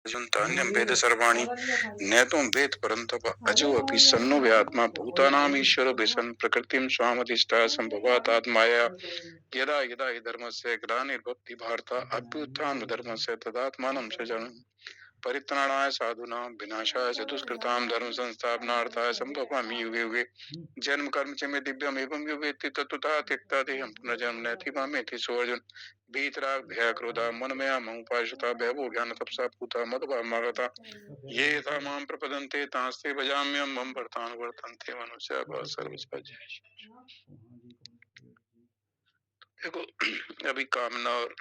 तान्यं वेद सर्वाणि नेतुं वेद परन्तप अजो अपि सन्नो व्यात्मा भूतानाम ईश्वरो विसन् प्रकृतिं स्वामधिष्ठा संभवात् आत्माया यदा यदा हि धर्मस्य ग्लानिर्भवति भारत अभ्युत्थानं धर्मस्य तदात्मानं सृजनं परित्राणाय साधूनां विनाशाय चतुष्कृतां धर्म संस्थापनार्थाय संभवामि युगे युगे जन्म कर्म च मे दिव्यम एवं यो वेत्ति तत्तुतः त्यक्ता देहं पुनर्जन्म नैति मामेति सोऽर्जुन भीतराग भय क्रोधा मनमया ममुपाश्रिता भयभो ज्ञान तपसा पूता मदभामागता ये यथा मां प्रपदन्ते तांस्ते भजाम्यहं मम वर्तानुवर्तन्ते मनुष्य सर्वस्व जय। देखो अभी कामना और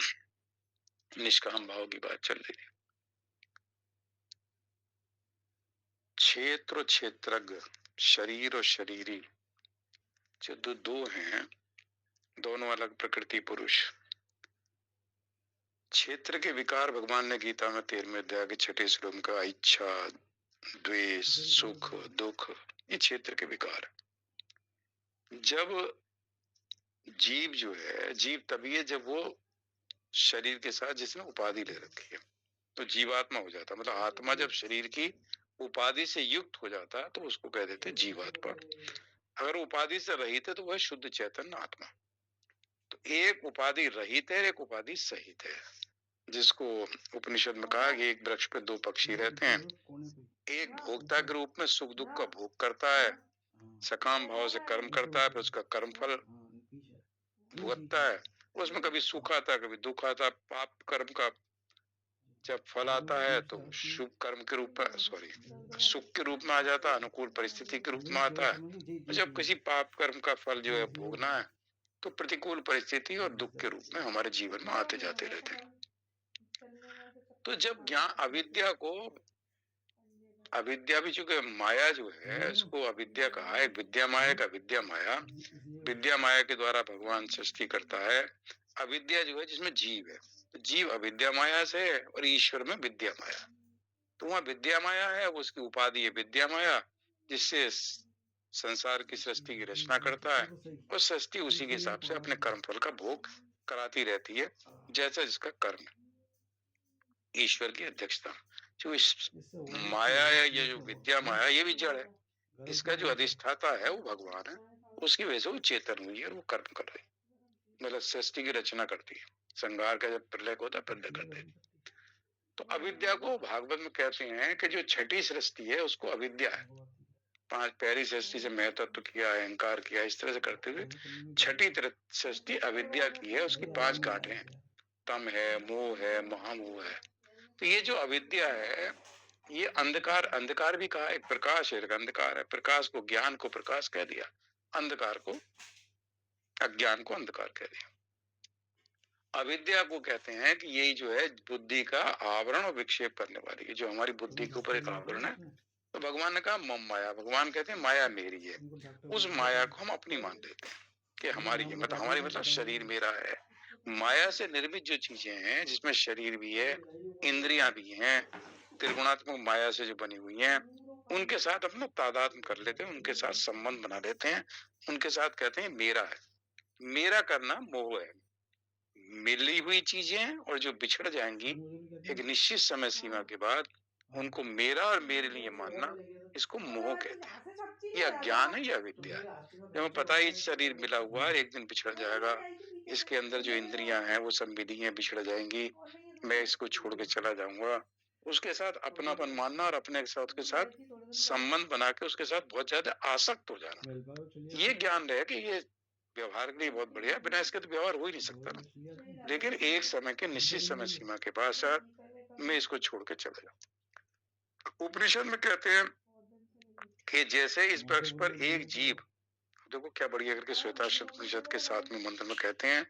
निष्काम भाव की बात चल रही है। क्षेत्र और क्षेत्रज्ञ, शरीर और शरीरी जो दो हैं, दोनों अलग प्रकृति पुरुष। क्षेत्र के विकार भगवान ने गीता में 13वें अध्याय के 6ठे श्लोक में कहा, इच्छा, द्वेष, सुख, दुख, ये क्षेत्र के विकार। जब जीव जो है, जीव तभी है जब वो शरीर के साथ जिसने उपाधि ले रखी है तो जीवात्मा हो जाता। मतलब आत्मा जब शरीर की उपाधि से युक्त हो जाता है तो उसको कह देते जीवात्मा। अगर उपाधि से रहित है तो वह शुद्ध चैतन्य आत्मा। तो एक उपाधि रहित है, एक उपाधि सहित है, जिसको उपनिषद में कहा कि एक वृक्ष पे दो पक्षी रहते हैं, एक भोक्ता के रूप में सुख दुख का भोग करता है, सकाम भाव से कर्म करता है, फिर उसका कर्म फल भुगतता है। उसमें कभी सुख आता है, कभी दुख आता है। पाप कर्म का जब फल आता है तो शुभ कर्म के रूप में, सुख के रूप में आ जाता है, अनुकूल परिस्थिति के रूप में आता है। जब किसी पाप कर्म का फल जो है भोगना है तो प्रतिकूल परिस्थिति और दुख के रूप में हमारे जीवन में आते जाते रहते हैं। तो जब ज्ञान अविद्या को, अविद्या भी चूंकि माया जो है इसको अविद्या कहा है, विद्या माया का विद्या माया। विद्या माया के द्वारा भगवान सृष्टि करता है। अविद्या जो है जिसमें जीव है, तो जीव अविद्या माया से है और ईश्वर में विद्या माया। तो वहां विद्या माया है, वो उसकी उपाधि है विद्या माया, जिससे संसार की सृष्टि की रचना करता है और सृष्टि उसी के हिसाब से अपने कर्म फल का भोग कराती रहती है, जैसा जिसका कर्म। ईश्वर की अध्यक्षता जो इस माया है, ये जो विद्या माया ये भी जड़ है, इसका जो अधिष्ठाता है वो भगवान है। उसकी वजह से वो चेतन हुई है और वो कर्म कर रही, मतलब सृष्टि की रचना करती है। संहार का जब प्रलय होता है प्रलय कर देती। तो अविद्या को भागवत में कहते हैं कि जो छठी सृष्टि है उसको अविद्या है। पांच पहली सृष्टि से मैं तत्व किया, अहंकार किया, इस तरह से करते हुए छठी सृष्टि अविद्या की है। उसकी 5 गांठें हैं, तम है, मोह है, महामोह है। तो ये जो अविद्या है ये अंधकार, अंधकार भी कहा, एक प्रकाश है, एक अंधकार है। प्रकाश को, ज्ञान को प्रकाश कह दिया, अंधकार को, अज्ञान को अंधकार कह दिया। अविद्या को कहते हैं कि यही जो है बुद्धि का आवरण और विक्षेप करने वाली है, जो हमारी बुद्धि के ऊपर एक आवरण है। तो भगवान ने कहा मम माया, भगवान कहते हैं माया मेरी है। उस माया को हम अपनी मान लेते हैं कि हमारी है, मतलब हमारी मतलब शरीर मेरा है। माया से निर्मित जो चीजें हैं जिसमें शरीर भी है, इंद्रियां भी हैं, त्रिगुणात्मक माया से जो बनी हुई हैं, उनके साथ अपना तादात्म्य कर लेते हैं, उनके साथ संबंध बना लेते हैं, उनके साथ कहते हैं मेरा है। मेरा करना मोह है। मिली हुई चीजें और जो बिछड़ जाएंगी एक निश्चित समय सीमा के बाद, उनको मेरा और मेरे लिए मानना, इसको मोह कहते हैं। ये अज्ञान है, ये अविद्या है। जब हमें पता ही शरीर मिला हुआ है, एक दिन बिछड़ जाएगा, इसके अंदर जो इंद्रियां हैं वो सब मिली हैं, बिछड़ जाएंगी, मैं इसको छोड़ के चला जाऊंगा, उसके साथ अपनापन मानना और अपने साथ के साथ संबंध बना के उसके साथ बहुत ज्यादा आसक्त हो जाना, ये ज्ञान रहे कि ये व्यवहार के लिए बहुत बढ़िया, बिना इसके तो व्यवहार हो ही नहीं सकता ना। लेकिन एक समय के निश्चित समय सीमा के बाद मैं इसको छोड़ के चले जाऊं। उपनिषद में कहते हैं कि जैसे इस वृक्ष पर एक जीव, देखो क्या बढ़िया करके श्वेताश्वत उपनिषद के 7वें मंत्र में कहते हैं,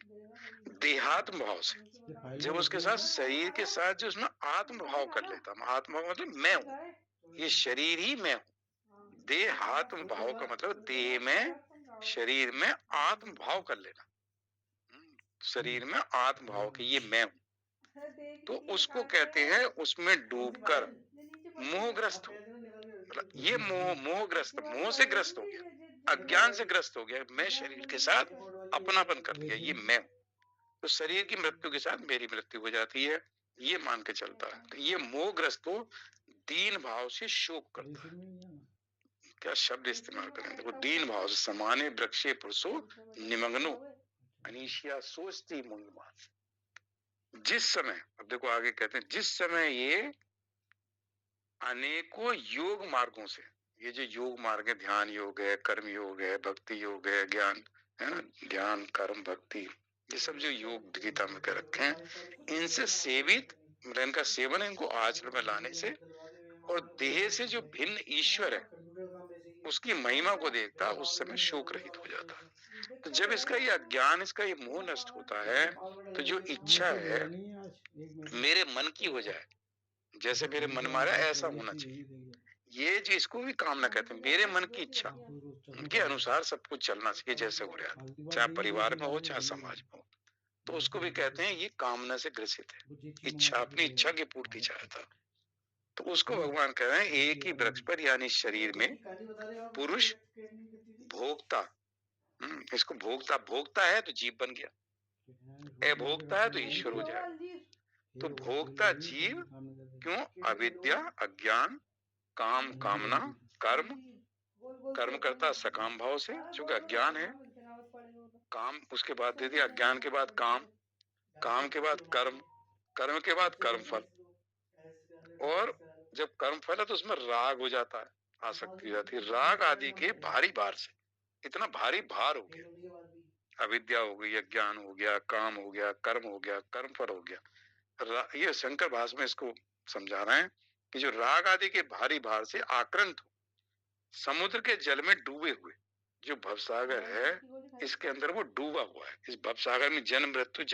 देहात्म भाव से जब उसके साथ शरीर के साथ जो उसमें आत्म भाव कर लेता, आत्म भाव मतलब मैं हूँ, ये शरीर ही मैं हूँ। देहात्म भाव का मतलब देह में, शरीर में आत्म भाव कर लेना, शरीर में आत्म भाव के ये मैं हूँ, तो उसको कहते हैं उसमें डूबकर मोहग्रस्त हो। मतलब ये मोहग्रस्त, मोह से ग्रस्त हो गया, अज्ञान से ग्रस्त हो गया, मैं शरीर के साथ अपनापन कर लिया, ये मैं हूँ। तो शरीर की मृत्यु के साथ मेरी मृत्यु हो जाती है, ये मान के चलता है। तो ये मोहग्रस्त को दीन भाव से शोक करता है। क्या शब्द इस्तेमाल करें, देखो, दीन भाव से समाने वृक्षे पुरुषो निमग्नो अनीशिया सोचती मूल्यवान। जिस समय, अब देखो आगे कहते हैं, जिस समय ये अनेकों योग मार्गों से, ये जो योग मार्ग है, ध्यान योग है, कर्म योग है, भक्ति योग है, ज्ञान है ना, ध्यान कर्म भक्ति, ये सब जो योग गीता में कह रखे हैं, इनसे सेवित, मतलब इनका सेवन, इनको आचरण में लाने से, और देह से जो भिन्न ईश्वर है उसकी महिमा को देखता, उस समय शोक रहित हो जाता। तो जब इसका ये अज्ञान, इसका ये मोह नष्ट होता है, तो जो इच्छा है मेरे मन की हो जाए, जैसे मेरे मन मारा ऐसा होना चाहिए, ये जो इसको भी कामना कहते हैं, मेरे मन की इच्छा, उनके अनुसार सब कुछ चलना चाहिए जैसे हो रहा है, चाहे परिवार में हो चाहे समाज में हो, तो उसको भी कहते हैं ये कामना से ग्रसित है, इच्छा, अपनी इच्छा की पूर्ति चाहता। तो उसको भगवान कह रहे हैं एक ही वृक्ष पर यानी शरीर में पुरुष भोक्ता, इसको भोक्ता, भोक्ता है तो जीव बन गया, अभोक्ता है तो ईश्वर हो जाए। तो भोक्ता जीव क्यों? अविद्या, अज्ञान, काम, कामना, कर्म, कर्म करता सकाम भाव से, चूंकि अज्ञान है, काम उसके बाद दे दिया, अज्ञान के बाद काम, काम के बाद कर्म, कर्म के बाद कर्म फल, और जब कर्म फल है तो उसमें राग हो जाता है, आसक्ति हो जाती है, राग आदि के भारी भार से, इतना भारी भार हो गया, अविद्या हो गई, अज्ञान हो गया, काम हो गया, कर्म हो गया, कर्म फल हो गया। ये शंकर भाष्य में इसको समझा रहे हैं कि जो राग आदि के भारी भार से आक्रांत हो, समुद्र के जल में डूबे हुए, जो भवसागर है इसके अंदर वो डूबा हुआ है, इस भवसागर में जन्म मृत्यु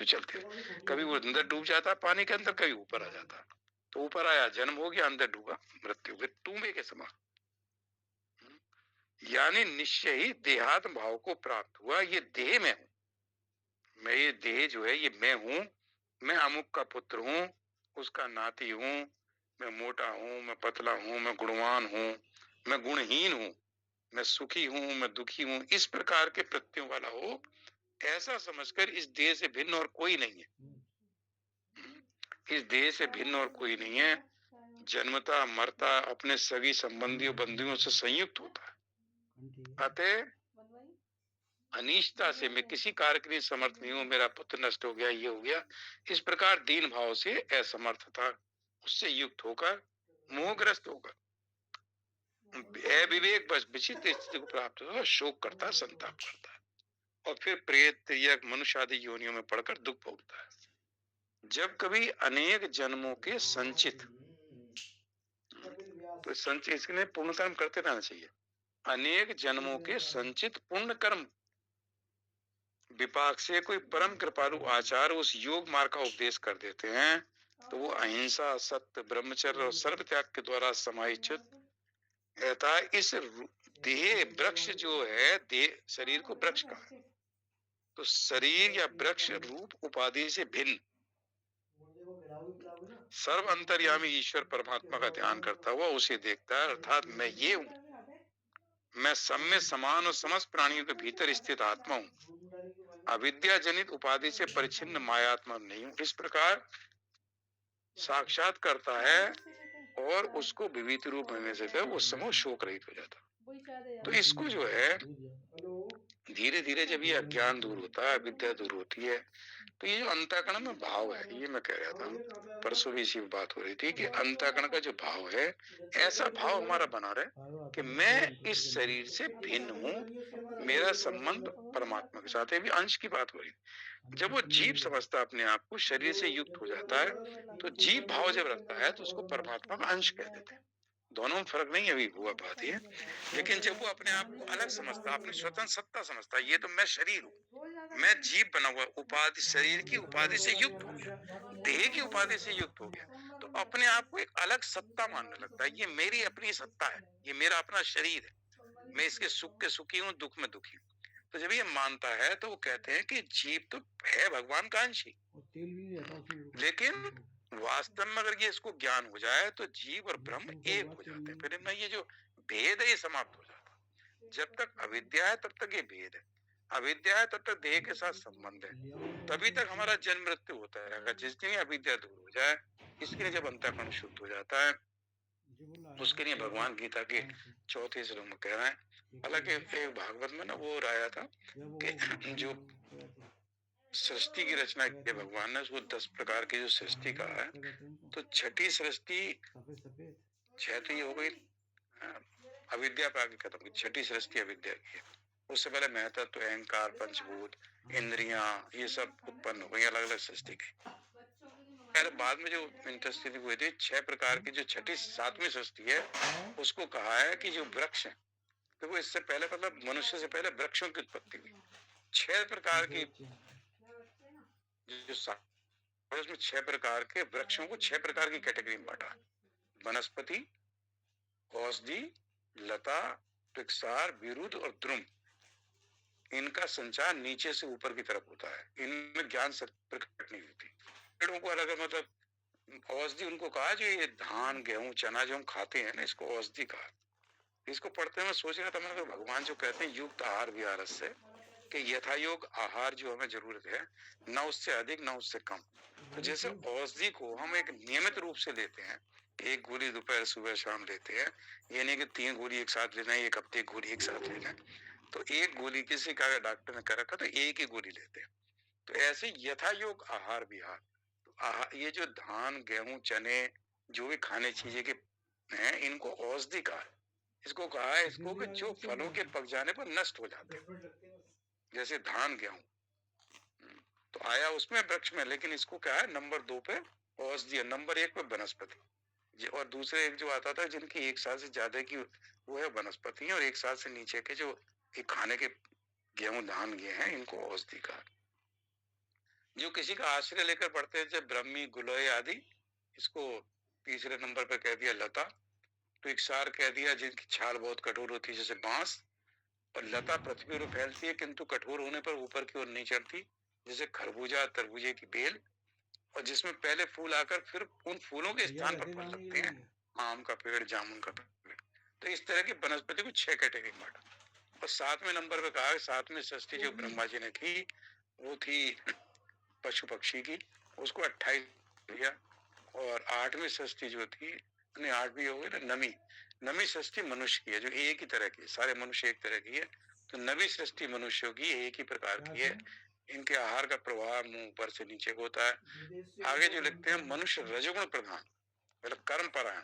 चलते हैं, कभी वो अंदर डूब जाता है पानी के अंदर, कभी ऊपर आ जाता है, तो ऊपर आया जन्म हो गया, अंदर डूबा मृत्यु हुई, टूबे के समान। यानी निश्चय ही देहात्म भाव को प्राप्त हुआ, ये देह में हूं मैं, ये देह जो है ये मैं हूं, मैं अमुक का पुत्र हूं, उसका नाती हूं, मैं मोटा हूं, मैं पतला हूं, मैं गुणवान हूं, मैं गुणहीन हूं, मैं सुखी हूं, मैं दुखी हूं, इस प्रकार के प्रत्ययों वाला हो, ऐसा समझकर इस देह से भिन्न और कोई नहीं है, इस देह से भिन्न और कोई नहीं है, जन्मता मरता अपने सभी संबंधियों बंधुओं से संयुक्त होता है, अतः अनिष्टता से मैं किसी कार्य के लिए समर्थ नहीं हूं, मेरा पुत्र नष्ट हो गया, ये हो गया, इस प्रकार दीन भाव से असमर्थता उससे युक्त होकर मोहग्रस्त होकर अविवेक बस विचित्र स्थिति को प्राप्त होगा, शोक करता, संताप करता है, और फिर प्रेत या मनुष्य आदि योनियों में पड़कर दुख भोगता है। जब कभी अनेक जन्मों के संचित, तो संचित इसके लिए पुण्य कर्म करते रहना चाहिए, अनेक जन्मों के संचित पुण्य कर्म विपाक से कोई परम कृपालु आचार्य उस योग मार्ग का उपदेश कर देते हैं, तो वो अहिंसा, सत्य, ब्रह्मचर्य और सर्व त्याग के द्वारा समाहित रहता है। इस देह वृक्ष जो है, देह शरीर को वृक्ष कहा है, तो शरीर या वृक्ष रूप उपाधि से भिन्न सर्व अंतर्यामी ईश्वर परमात्मा का ध्यान करता हुआ उसे देखता है, अर्थात मैं ये हूं, मैं सब में समान और समस्त प्राणियों के भीतर स्थित आत्मा हूं, अविद्या जनित उपाधि से परिचिन्न मायात्मा नहीं हूं, इस प्रकार साक्षात करता है, और उसको विविध रूप में से वो समूह शोक रहित हो जाता। तो इसको जो है धीरे धीरे जब ये अज्ञान दूर होता है, विद्या दूर होती है, तो ये जो अंतःकरण में भाव है, ये मैं कह रहा था, परसों भी इसी बात हो रही थी कि अंतःकरण का जो भाव है, ऐसा भाव हमारा बना रहे कि मैं इस शरीर से भिन्न हूं, मेरा संबंध परमात्मा के साथ है, भी अंश की बात हो रही। जब वो जीव समझता अपने आप को शरीर से युक्त हो जाता है, तो जीव भाव जब रखता है तो उसको परमात्मा का अंश कह देते हैं, दोनों में फर्क नहीं अभी हुआ बात है। लेकिन जब वो अपने आप को अलग समझता, अपनी स्वतंत्र सत्ता समझता, ये तो मैं शरीर हूँ, मैं जीव बना हुआ, उपाधि, शरीर की उपाधि से युक्त हो गया, देह की उपाधि से युक्त हो गया, तो अपने आप को एक अलग सत्ता मानने लगता है, ये मेरी अपनी सत्ता है, ये मेरा अपना शरीर है, मैं इसके सुख के सुखी हूँ, दुख में दुखी हूँ। तो जब ये मानता है तो वो कहते हैं कि जीव तो है भगवान का अंश ही, लेकिन वास्तव में अगर ये इसको ज्ञान हो जाए तो जीव और ब्रह्म एक हो जाते हैं, फिर इनमें ये जो भेद है ये समाप्त हो जाता है। जब तक अविद्या है तब तक ये भेद है, अविद्या है तब तक देह के साथ संबंध है, तभी तक हमारा जन्म मृत्यु होता रहेगा। जिस दिन अविद्या दूर हो जाए, इसके लिए जब अंतःकरण शुद्ध हो जाता है, उसके लिए भगवान गीता के चौथे श्लोक में कह रहे हैं। हालांकि एक भागवत में ना वो आया था कि जो सृष्टि की रचना की है भगवान ने, उसको 10 प्रकार की जो सृष्टि कहा है, तो छठी सृष्टि 6 तो ये हो गई अविद्या पे आके खत्म की, छठी सृष्टि अविद्या की है। उससे पहले महतत्व, अहंकार, पंचभूत, इंद्रियां, ये सब उत्पन्न हो गई अलग अलग सृष्टि की। पहले बाद में जो इंटरस्थिति हुई थी 6 प्रकार की जो छठी सातवीं सृष्टि है, उसको कहा है कि जो वृक्ष है, तो वो इससे पहले मतलब मनुष्य से पहले वृक्षों की उत्पत्ति हुई। 6 प्रकार की जो उसमें 6 प्रकार के वृक्षों को 6 प्रकार की कैटेगरी में बांटा। वनस्पति, औषधि, लता, वृक्षार, विरुद्ध और द्रुम। इनका संचार नीचे से ऊपर की तरफ होता है, इनमें ज्ञान शक्ति प्रकट नहीं होती। पेड़ों को अलग मतलब औषधि उनको कहा, जो ये धान, गेहूं, चना जो हम खाते हैं ना, इसको औषधि कहा। इसको पढ़ते हुए सोच रहा था मैं, भगवान जो कहते हैं युक्त आहार विहार से, कि यथायोग आहार जो हमें जरूरत है, न उससे अधिक न उससे कम। तो जैसे औषधि को हम एक नियमित रूप से लेते हैं, एक गोली दोपहर सुबह शाम लेते हैं, ये नहीं कि 3 गोली एक साथ लेना है, एक हफ्ते गोली एक साथ लेना है। तो एक गोली किसी का डॉक्टर ने कर रखा तो एक ही गोली लेते हैं। तो ऐसे यथायोग आहार विहार, तो ये जो धान, गेहूं, चने, जो भी खाने चीजें के हैं, इनको औषधि कहा है। इसको कहा है इसको कि जो फलों के पक जाने पर नष्ट हो जाते हैं, जैसे धान, गेहूं। तो आया उसमें वृक्ष में, लेकिन इसको क्या है नंबर 2 पे औषधि, नंबर 1 पे वनस्पति, और दूसरे एक जो आता था जिनकी 1 साल से ज्यादा की, वो है वनस्पति, और 1 साल से नीचे के जो खाने के गेहूं, धान, ये हैं, इनको औषधि कहा। जो किसी का आश्रय लेकर पढ़ते थे, ब्रह्मी, गुलोय आदि, इसको तीसरे नंबर पे कह दिया लता। तो एक सार कह दिया जिनकी छाल बहुत कठोर होती है, जैसे बांस। और लता पृथ्वी पर फैलती है किंतु कठोर होने पर ऊपर की ओर नहीं चढ़ती, जैसे खरबूजा, तरबूजे की बेल, और जिसमें पहले फूल आकर फिर उन फूलों के स्थान पर फल लगते हैं, आम का पेड़, जामुन का पेड़। तो इस तरह की वनस्पति को 6 कैटेगरी में बांटा। और 7वें नंबर पे कहा, 7वीं सृष्टि जो ब्रह्मा जी ने की, वो थी पशु पक्षी की, उसको 28 दिया। और 8वीं सृष्टि जो थी, 8वीं हो गई ना नवी, नवी सृष्टि मनुष्य की है, जो एक ही तरह की है, सारे मनुष्य एक तरह की है। तो नवी सृष्टि मनुष्यों की एक ही प्रकार की है। इनके आहार का प्रवाह मुंह ऊपर से नीचे होता है। आगे जो लिखते हैं, मनुष्य रजोगुण प्रधान, मतलब कर्म परायण,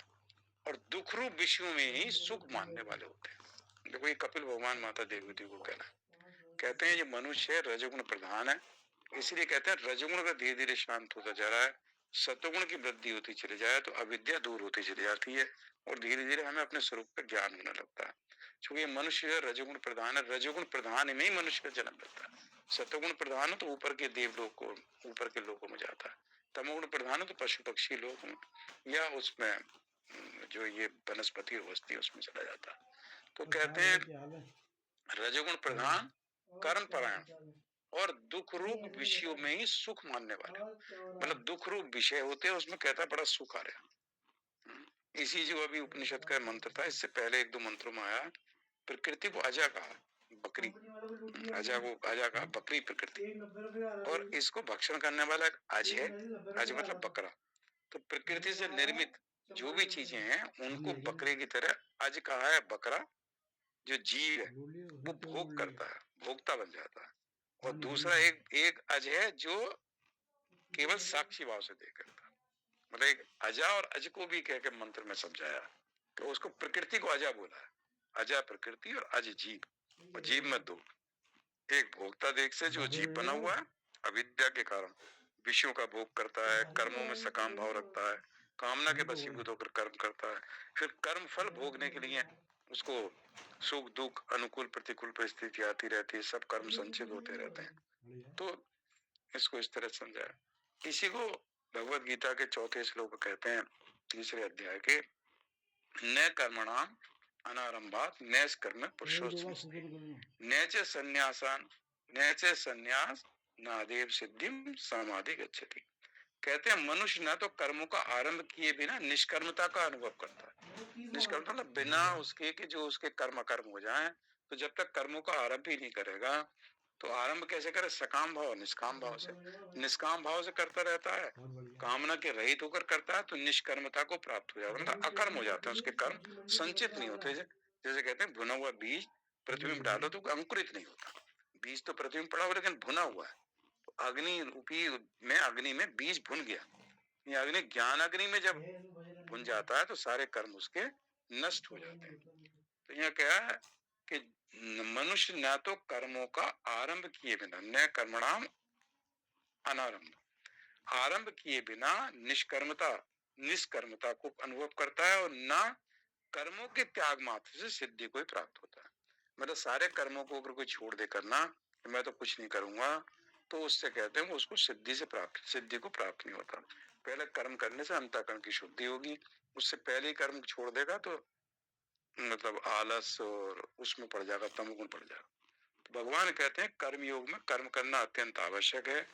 और दुख रूप विषयों में ही सुख मानने वाले होते हैं। देखो ये कपिल भगवान माता देवती को कहना है, कहते हैं ये मनुष्य रजोगुण प्रधान है, इसलिए कहते हैं रजोगुण का धीरे धीरे शांत होता जा रहा है, सत्वगुण की वृद्धि होती चली जाए तो अविद्या दूर होती चली जाती है, और धीरे धीरे हमें अपने स्वरूप का ज्ञान होने लगता है। क्योंकि मनुष्य रजोगुण प्रधान है, रजोगुण प्रधान में ही मनुष्य का जन्म लेता है। सत्वगुण प्रधान है तो ऊपर के देवलोक को, ऊपर के लोकों में जाता है। तमोगुण प्रधान है तो पशु पक्षी लोक में, या उसमें जो ये वनस्पति अवस्थी उसमें चला जाता है। तो कहते हैं रजोगुण प्रधान, कर्म परायण, और दुख रूप विषयों में ही सुख मानने वाले, मतलब दुख रूप विषय होते हैं उसमें कहता बड़ा सुख आ रहा। इसी जो अभी उपनिषद का मंत्र था, इससे पहले 1-2 मंत्रों में आया, प्रकृति को अजा कहा, बकरी, अजा को अजा कहा, बकरी प्रकृति, और इसको भक्षण करने वाला एक अज है, अज मतलब बकरा। तो प्रकृति से निर्मित जो भी चीजें हैं उनको बकरे की तरह अज कहा है, बकरा जो जीव है वो भोग करता है, भोक्ता बन जाता है। और दूसरा एक एक अज है जो केवल साक्षी भाव से देख करता है, मतलब एक अजा और अज को भी कह के मंत्र में समझाया, तो उसको प्रकृति को अजा बोला है, अजा प्रकृति और अज जीव। और जीव में 2, एक भोक्ता देख से जो जीव बना हुआ है अविद्या के कारण, विषयों का भोग करता है, कर्मों में सकाम भाव रखता है, कामना के वशीभूत होकर कर्म करता है, फिर कर्म फल भोगने के लिए उसको सुख दुख अनुकूल प्रतिकूल परिस्थिति आती रहती है, सब कर्म संचित होते रहते हैं। तो इसको इस तरह समझाया। इसी को भगवत गीता के चौथे श्लोक कहते हैं, तीसरे अध्याय के, न कर्मणाम अनारंभात नैस कर्म पुरुषोत्तम, नैच संन्यासान, नैच संन्यास नादेव सिद्धिम समाधि गच्छति। कहते हैं मनुष्य ना तो कर्मों का आरंभ किए बिना निष्कर्मता का अनुभव करता है। निष्कर्मता मतलब बिना उसके कि जो उसके कर्म अकर्म हो जाए, तो जब तक कर्मों का आरंभ ही नहीं करेगा तो आरंभ कैसे करे? सकाम भाव, निष्काम भाव से। निष्काम भाव से करता रहता है, कामना के रहित होकर करता है, तो निष्कर्मता को प्राप्त हो जाता है, मतलब अकर्म हो जाते हैं, उसके कर्म संचित नहीं होते। जैसे कहते हैं भुना हुआ बीज पृथ्वी में डालो तो अंकुरित नहीं होता। बीज तो पृथ्वी में पड़ा हुआ लेकिन भुना हुआ है। अग्नि रूपी में, अग्नि में बीज भुन गया। ये अग्नि, ज्ञान अग्नि में जब भुन जाता है तो सारे कर्म उसके नष्ट हो जाते हैं। तो यह क्या है कि मनुष्य न तो कर्मों का आरंभ किए बिना, न कर्मणाम अनारंभ, आरंभ किए बिना निष्कर्मता, निष्कर्मता को अनुभव करता है, और न कर्मों के त्याग मात्र से सिद्धि को ही प्राप्त होता है। मतलब सारे कर्मों को अगर कोई छोड़ दे करना, मैं तो कुछ नहीं करूंगा, तो उससे कहते हैं उसको सिद्धि से प्राप्त, सिद्धि को प्राप्त नहीं होता। पहले कर्म करने से अंतःकरण की शुद्धि होगी, उससे पहले ही कर्म छोड़ देगा तो मतलब आलस और उसमें पड़ जाएगा, तमोगुण पड़ जाएगा। तो भगवान कहते हैं कर्म योग में कर्म करना अत्यंत आवश्यक है।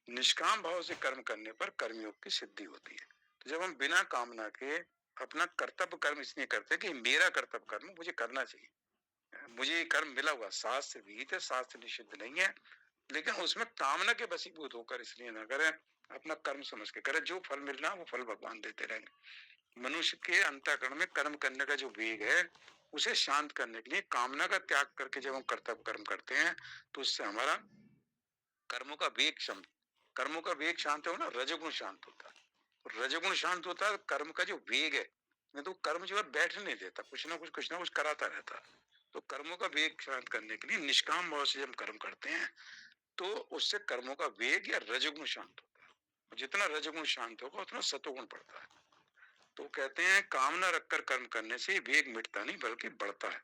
निष्काम भाव से कर्म करने पर कर्मयोग की सिद्धि होती है। तो जब हम बिना कामना के अपना कर्तव्य कर्म इसलिए करते हैं कि मेरा कर्तव्य कर्म मुझे करना चाहिए, मुझे ये कर्म मिला हुआ, शास्त्र विहित है, शास्त्र निषिद्ध नहीं है, लेकिन उसमें कामना के वशीभूत होकर इसलिए ना करें, अपना कर्म समझ के करें। जो फल मिलना वो फल भगवान देते रहेंगे। मनुष्य के अंतःकरण में कर्म करने का जो वेग है उसे शांत करने के लिए कामना का त्याग करके जब हम कर्तव्य कर्म करते हैं तो उससे हमारा कर्मों का वेग शांत, कर्मों का वेग शांत हो ना, रजोगुण शांत होता है। रजोगुण शांत होता है, कर्म का जो वेग है, नहीं तो कर्म जो है बैठने नहीं देता, कुछ ना कुछ कराता रहता। तो कर्मों का वेग शांत करने के लिए निष्काम भाव से जब हम कर्म करते हैं तो उससे कर्मों का वेग या रजोगुण शांत होता है। जितना रजोगुण शांत होगा उतना सतोगुण बढ़ता है। तो कहते हैं कामना रखकर कर्म करने से वेग मिटता नहीं बल्कि बढ़ता है।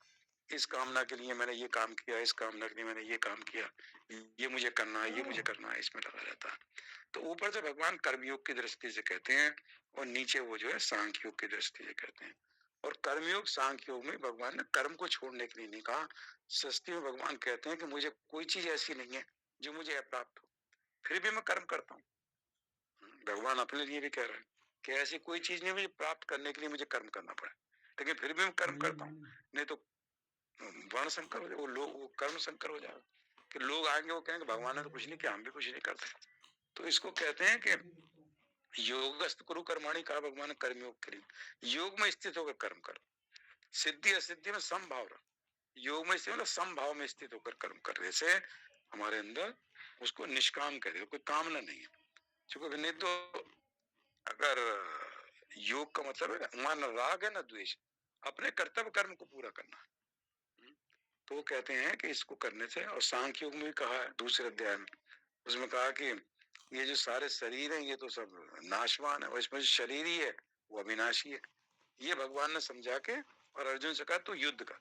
इस कामना के लिए मैंने ये काम किया, इस कामना के लिए मैंने ये काम किया, ये मुझे करना है, ये मुझे करना है, इसमें लगा रहता है। तो ऊपर से भगवान कर्मयोग की दृष्टि से कहते हैं और नीचे वो जो है सांख्य योग की दृष्टि से कहते हैं। और कर्मयोग सांख्य योग में भगवान ने कर्म को छोड़ने के लिए नहीं कहा। सस्ती में भगवान कहते हैं कि मुझे कोई चीज ऐसी नहीं है जो मुझे अप्राप्त हो, फिर भी मैं कर्म करता हूँ। भगवान अपने लिए भी कह रहे हैं कि ऐसी कोई चीज नहीं मुझे प्राप्त करने के लिए मुझे कर्म करना पड़े, लेकिन फिर भी मैं कर्म करता हूँ। नहीं तो वर्ण संकर हो जाए, वो लोग, वो कर्म संकर हो जाएगा कि लोग आएंगे वो कहेंगे भगवान ने तो कुछ नहीं किया, हम भी कुछ नहीं करते। तो इसको कहते हैं कि योगस्त कुरु कर्माणि कहा भगवान ने कर्मयोग के लिए। योग में स्थित होकर कर्म करो, सिद्धि असिद्धि में समभाव रहो। योग में स्थित मतलब समभाव में स्थित होकर कर्म करने से हमारे अंदर उसको निष्काम करेगा, कोई कामना नहीं है। क्योंकि नहीं तो अगर योग का मतलब है वहां न राग है न द्वेष, अपने कर्तव्य कर्म को पूरा करना। तो वो कहते हैं कि इसको करने से, और सांख्य योग में भी कहा है दूसरे अध्याय में, उसमें कहा कि ये जो सारे शरीर है ये तो सब नाशवान है, और इसमें जो शरीर ही है वो अविनाशी है। ये भगवान ने समझा के और अर्जुन से कहा तो युद्ध का,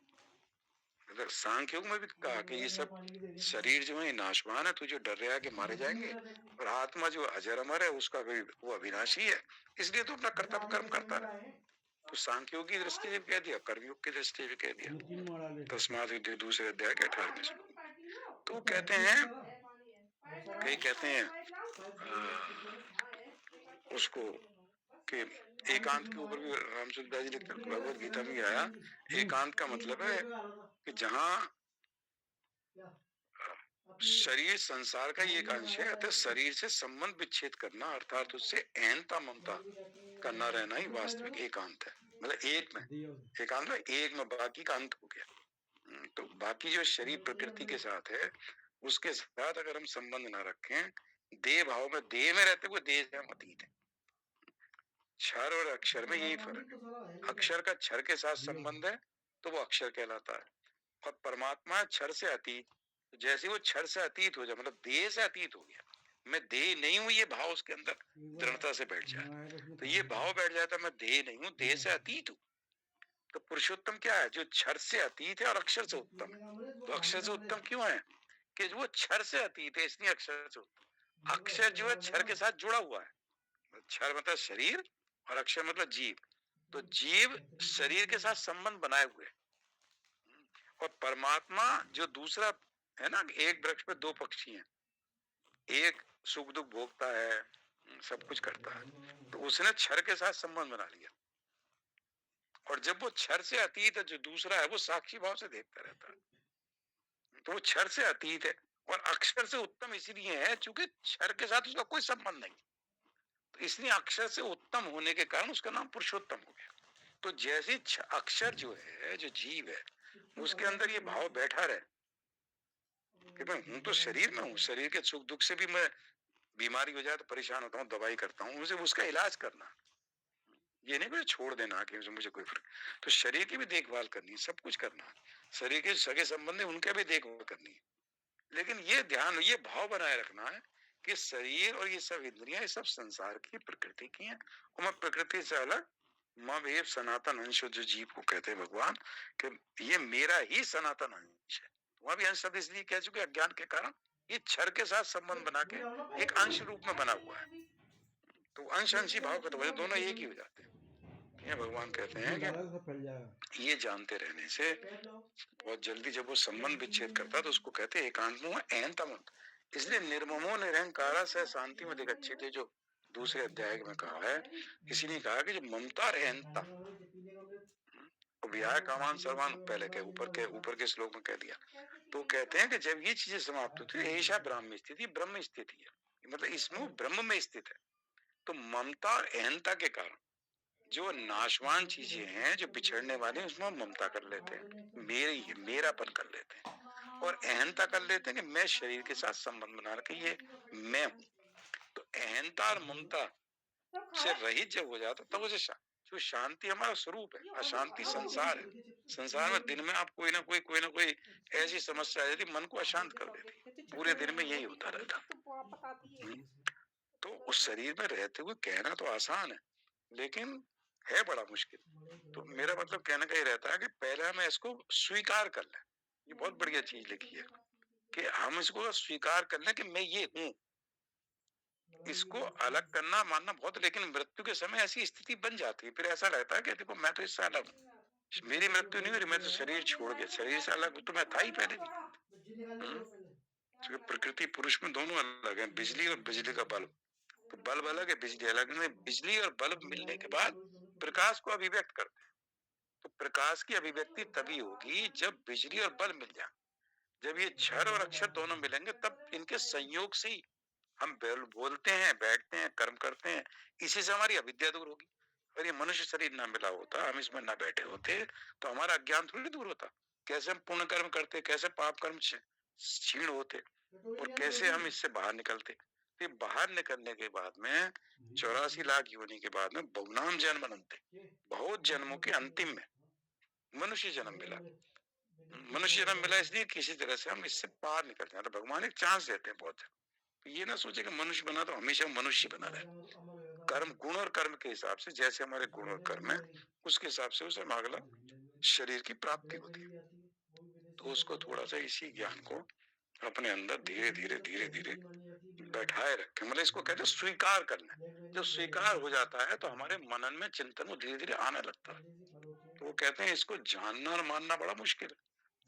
अगर सांख्य योग में भी कहा कि ये सब शरीर जो है नाशवान है, तुझे डर रहा है कि मारे जाएंगे, और आत्मा जो अजर अमर है उसका भी वो अविनाशी है, इसलिए तो अपना कर्तव्य कर्म करता रहे। तो सांख्य योग की दृष्टि से भी कह दिया, कर्मयोग की दृष्टि से भी कह दिया। तस्मात् विद्युत दूसरे अध्याय के 18वें श्लोक। तो कहते हैं, कई कहते हैं उसको कि एकांत के ऊपर भी रामचंद्र जी लिखते हैं, भगवत गीता में आया, एकांत का मतलब है कि जहाँ शरीर संसार का ही एक अंश है, अतः शरीर से संबंध विच्छेद करना अर्थात उससे अहंता ममता का न रहना ही वास्तविक एकांत है। मतलब एक में एकांत में, एक में बाकी का अंत हो गया। तो बाकी जो शरीर प्रकृति के साथ है उसके साथ अगर हम संबंध ना रखें, देह भाव में, देह में रहते हुए देह से हम अतीत है। क्षर और अक्षर में यही फर्क है। अक्षर का क्षर के साथ संबंध है तो वो अक्षर कहलाता है, और परमात्मा क्षर से अतीत। जैसे वो क्षर से अतीत हो जाए, मतलब देह से अतीत हो गया, मैं देह नहीं हूं, ये भाव उसके अंदर दृढ़ता से बैठ जाए, तो ये भाव बैठ जाता है मैं देह नहीं हूं, देह से अतीत हूं। तो पुरुषोत्तम क्या है? जो क्षर से अतीत है और अक्षर से उत्तम है। तो अक्षर से उत्तम क्यों है? कि वो क्षर से अतीत है इसलिए अक्षर से उत्तम। अक्षर जो है क्षर के साथ जुड़ा हुआ है, क्षर मतलब शरीर और अक्षर मतलब जीव। तो जीव शरीर के साथ संबंध बनाए हुए, और परमात्मा जो दूसरा है ना, एक वृक्ष पे दो पक्षी हैं, एक सुख दुख भोगता है, सब कुछ करता है, तो उसने क्षर के साथ संबंध बना लिया। और जब वो क्षर से अतीत है, जो दूसरा है वो साक्षी भाव से देखता रहता है, तो वो क्षर से अतीत है और अक्षर से उत्तम इसलिए है क्योंकि क्षर के साथ उसका कोई संबंध नहीं, तो इसलिए अक्षर से उत्तम होने के कारण उसका नाम पुरुषोत्तम हो गया। तो जैसे अक्षर जो है, जो जीव है, उसके अंदर ये भाव बैठा रहे कि मैं हूं तो शरीर में हूँ, शरीर के सुख दुख से भी मैं बीमारी हो जाए तो परेशान होता हूँ, दवाई करता हूँ, मुझे उसका इलाज करना, ये नहीं मुझे छोड़ देना कि मुझे कोई फर्क। तो शरीर की भी देखभाल करनी है, सब कुछ करना है, शरीर के सगे संबंधी उनके भी देखभाल करनी है, लेकिन ये ध्यान, ये भाव बनाए रखना है कि शरीर और ये सब इंद्रियां, ये सब संसार की प्रकृति की हैं, और मैं प्रकृति से अलग, माँ वेव सनातन अंश, जो जीव को कहते हैं भगवान कि ये मेरा ही सनातन अंश है। वहां भी अंश शब्द इसलिए कह चुके अज्ञान के कारण, ये क्षर के साथ संबंध बना के एक अंश रूप में बना हुआ है, तो अंश अंशी भाव खत्म हो जाए, दोनों एक ही हो जाते हैं। ये भगवान कहते हैं कि ये जानते रहने से बहुत जल्दी जब वो संबंध विच्छेद करता है तो उसको कहते हैं एकांत में अहंतम। इसलिए निर्ममो निरहंकारा से शांति में देख अच्छे थे, जो दूसरे अध्याय में कहा है, किसी ने कहा कि जो ममता और अहंता, व्याय कामान सर्वान पहले के श्लोक में कह दिया, तो कहते हैं कि जब ये चीजें समाप्त होती है, ऐसा ब्रह्म स्थिति, ब्रह्म स्थिति है, मतलब इसमें ब्रह्म में स्थित है। तो ममता और अहंता के कारण जो नाशवान चीजें हैं, जो बिछड़ने वाली, उसमें ममता कर लेते हैं, मेरी मेरापन कर लेते हैं, और अहंता कर लेते हैं कि मैं शरीर के साथ संबंध बना रखे, ये मैं हूं। तो अहंता और ममता से रहित जब हो जाता तब उसे जो शांति हमारा स्वरूप है, अशांति संसार है। संसार में दिन में आप कोई ना कोई ऐसी समस्या आ जाती, मन को अशांत कर देती, पूरे दिन में यही होता रहता। तो उस शरीर में रहते हुए कहना तो आसान है, लेकिन है बड़ा मुश्किल। तो मेरा मतलब कहने का ही रहता है कि पहले हमें इसको स्वीकार कर लें। ये बहुत बढ़िया चीज लिखी है कि हम इसको स्वीकार कर लें कि मैं ये हूं। इसको अलग करना मानना बहुत, लेकिन मृत्यु के समय ऐसी स्थिति बन जाती है, फिर ऐसा रहता है कि देखो मैं तो इससे अलग हूँ, मेरी मृत्यु नहीं हो रही, मैं तो शरीर छोड़ गया, शरीर से अलग तो मैं था ही पहले भी। प्रकृति पुरुष में दोनों अलग है, बिजली और बिजली का बल्ब, तो बल्ब अलग है, बिजली अलग है। बिजली और बल्ब मिलने के बाद प्रकाश को अभिव्यक्त करते हैं, तो प्रकाश की अभिव्यक्ति तभी होगी जब बिजली और बल्ब मिल जाए। जब ये क्षर और अक्षर दोनों मिलेंगे तब इनके संयोग से ही हम बोलते हैं, बैठते हैं, कर्म करते हैं, इसी से हमारी अविद्या दूर होगी। अगर ये मनुष्य शरीर ना मिला होता, हम इसमें ना बैठे होते, तो हमारा अज्ञान थोड़ी दूर होता। कैसे हम पुण्य कर्म करते, कैसे पाप कर्म क्षीण होते, और कैसे हम इससे बाहर निकलते। फिर बाहर निकलने के बाद में 84 लाख योनि के बाद में बहुनाम जन्म बनते, बहुत जन्मों के अंतिम में मनुष्य जन्म मिला। मनुष्य जन्म मिला इसलिए किसी तरह से हम इससे पार निकल जाए, तो भगवान एक चांस देते हैं बहुत। तो ये ना सोचे कि मनुष्य बना तो हमेशा मनुष्य बना रहे। कर्म, गुण और कर्म के हिसाब से, जैसे हमारे गुण और कर्म है, उसके हिसाब से उसे अगला शरीर की प्राप्ति होती है। तो उसको थोड़ा सा इसी ज्ञान को अपने अंदर धीरे धीरे धीरे धीरे बैठाए रखें, मतलब इसको कहते हैं स्वीकार करना। जब स्वीकार हो जाता है तो हमारे मनन में चिंतन वो धीरे धीरे आने लगता है। तो वो कहते हैं इसको जानना और मानना बड़ा मुश्किल है,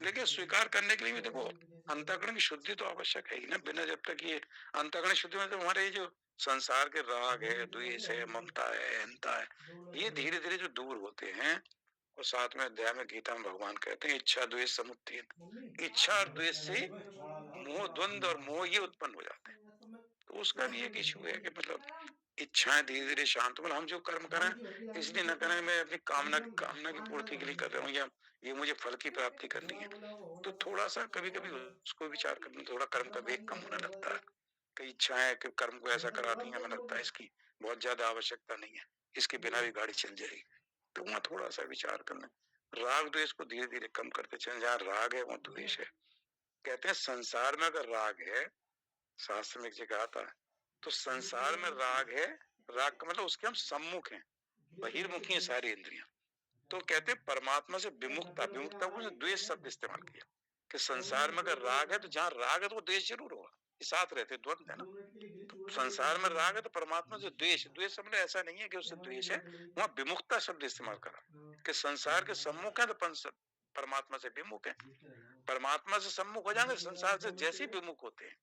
लेकिन स्वीकार करने के लिए भी देखो अंतःकरण की शुद्धि तो आवश्यक है ही ना। बिना जब तक ये अंतःकरण शुद्धि में, तो हमारे ये जो संसार के राग है, द्वेष है, ममता है, अहंता है, ये धीरे धीरे जो दूर होते हैं। और 7वें अध्याय में गीता में भगवान कहते हैं इच्छा द्वेष समुत्थेन, इच्छा और द्वेष से मोह, द्वंद और मोह ये उत्पन्न हो जाते हैं। तो उसका भी एक इशू है कि मतलब इच्छाएं धीरे धीरे शांत, मतलब हम जो कर्म करें इसलिए न करें, मैं अपनी कामना की पूर्ति के लिए कर रहा हूँ, या ये मुझे फल की प्राप्ति करनी है, तो थोड़ा सा कभी कभी उसको विचार करना, थोड़ा कर्म का वेग कम होने लगता है। कई इच्छाएं कि कर्म को ऐसा करा दी, हमें लगता है इसकी बहुत ज्यादा आवश्यकता नहीं है, इसके बिना भी गाड़ी चल जाएगी, तो वहां थोड़ा सा विचार करना। राग द्वेष को धीरे धीरे कम करते चले, जहाँ राग है वहां द्वेष है। कहते हैं संसार में अगर राग है, शास्त्र में एक जगह आता है, तो संसार में राग है, राग का मतलब उसके हम सम्मुख हैं, बहिर्मुखी है सारी इंद्रियां। तो कहते हैं परमात्मा से विमुखता, विमुखता को द्वेष शब्द इस्तेमाल किया कि संसार में अगर राग है तो जहाँ राग है तो वो द्वेष जरूर होगा, ये साथ रहते, द्वंद है ना। तो संसार में राग है तो परमात्मा से द्वेष, द्वेष मतलब ऐसा नहीं है कि उससे द्वेष है, वहां विमुखता शब्द इस्तेमाल करा कि संसार के सम्मुख है तो परमात्मा से विमुख है। परमात्मा से सम्मुख हो जाएंगे, संसार से जैसे विमुख होते हैं,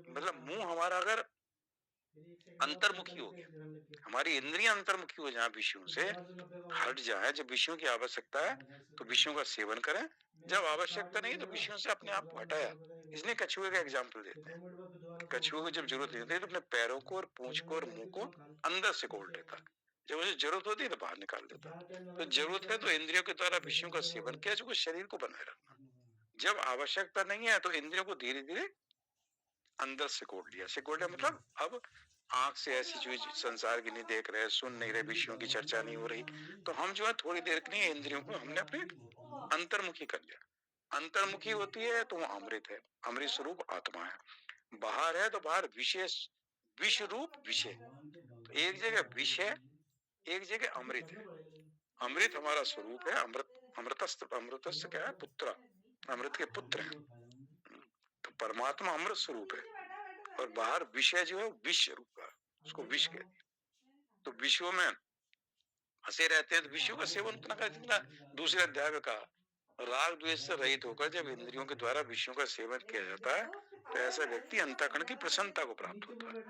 मतलब मुंह हमारा अगर अंतर्मुखी हो गया, हमारी इंद्रियां अंतर्मुखी हो जाए, विषयों से हट जाए, जब विषयों की आवश्यकता है तो विषयों का सेवन करें, जब आवश्यकता नहीं तो विषयों से अपने आप को हटाया, इसलिए कछुए का एग्जाम्पल देते हैं। कछुए को जब जरूरत नहीं होती तो अपने पैरों को और पूंछ को और मुंह को अंदर से खोल लेता, जब उसे जरूरत होती है तो बाहर निकाल देता। तो जरूरत है तो इंद्रियों के द्वारा विषयों का सेवन किया जो शरीर को बनाए रखना, जब आवश्यकता नहीं है तो इंद्रियों को धीरे धीरे अंदर सिकोड़ लिया। सिकोड़ लिया मतलब अब आंख से ऐसी चीज संसार की नहीं देख रहे, सुन नहीं रहे, विषयों की चर्चा नहीं हो रही, तो हम जो है थोड़ी देर के लिए इंद्रियों को हमने अपने अंतर्मुखी कर लिया। अंतर्मुखी होती है तो वो अमृत है, अमृत स्वरूप आत्मा है। बाहर है तो बाहर विशेष विष रूप विषय, तो एक जगह विष है, एक जगह अमृत है। अमृत हमारा स्वरूप है, अमृत अमृतस्थ, अमृतस्थ क्या है? पुत्र, अमृत के पुत्र है। तो परमात्मा अमृत स्वरूप है और बाहर विषय जो है विष रूप है, उसको विष कहते हैं। तो विषयों में फंसे रहते हैं, तो विषयों का सेवन उतना कर, जितना दूसरे अध्याय में कहा, राग द्वेष से रहित होकर जब इंद्रियों के द्वारा विषयों का सेवन किया जाता है तो ऐसा व्यक्ति अंतःकरण की प्रसन्नता को प्राप्त होता है।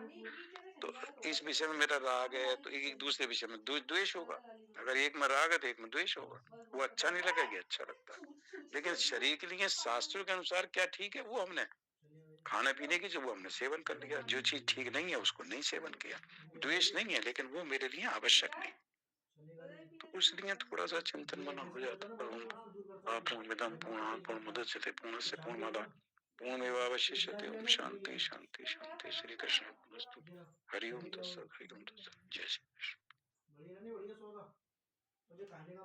तो इस विषय में मेरा राग है तो एक दूसरे विषय में द्वेष होगा, अगर एक में राग है तो एक में द्वेष होगा, वो अच्छा नहीं लगेगा, अच्छा लगता है। लेकिन शरीर के लिए शास्त्रों के अनुसार क्या ठीक है वो हमने खाने पीने की, जो वो हमने सेवन कर लिया, जो चीज ठीक नहीं है उसको नहीं सेवन किया। द्वेष नहीं है लेकिन वो मेरे लिए आवश्यक नहीं, तो इसलिए थोड़ा सा चिंतन मना हो जाता है। पूर्णमिदं पूर्णात् पूर्णमुदच्यते पूर्णस्य पूर्णमादाय पूर्णमेवावशिष्यते। ओम शांति शांति शांति। श्री कृष्ण अर्पणमस्तु। हरि ओम तत्सत, हरि ओम तत्सत। जय श्री कृष्ण। बढ़िया नहीं बढ़िया सोगा मुझे खाने का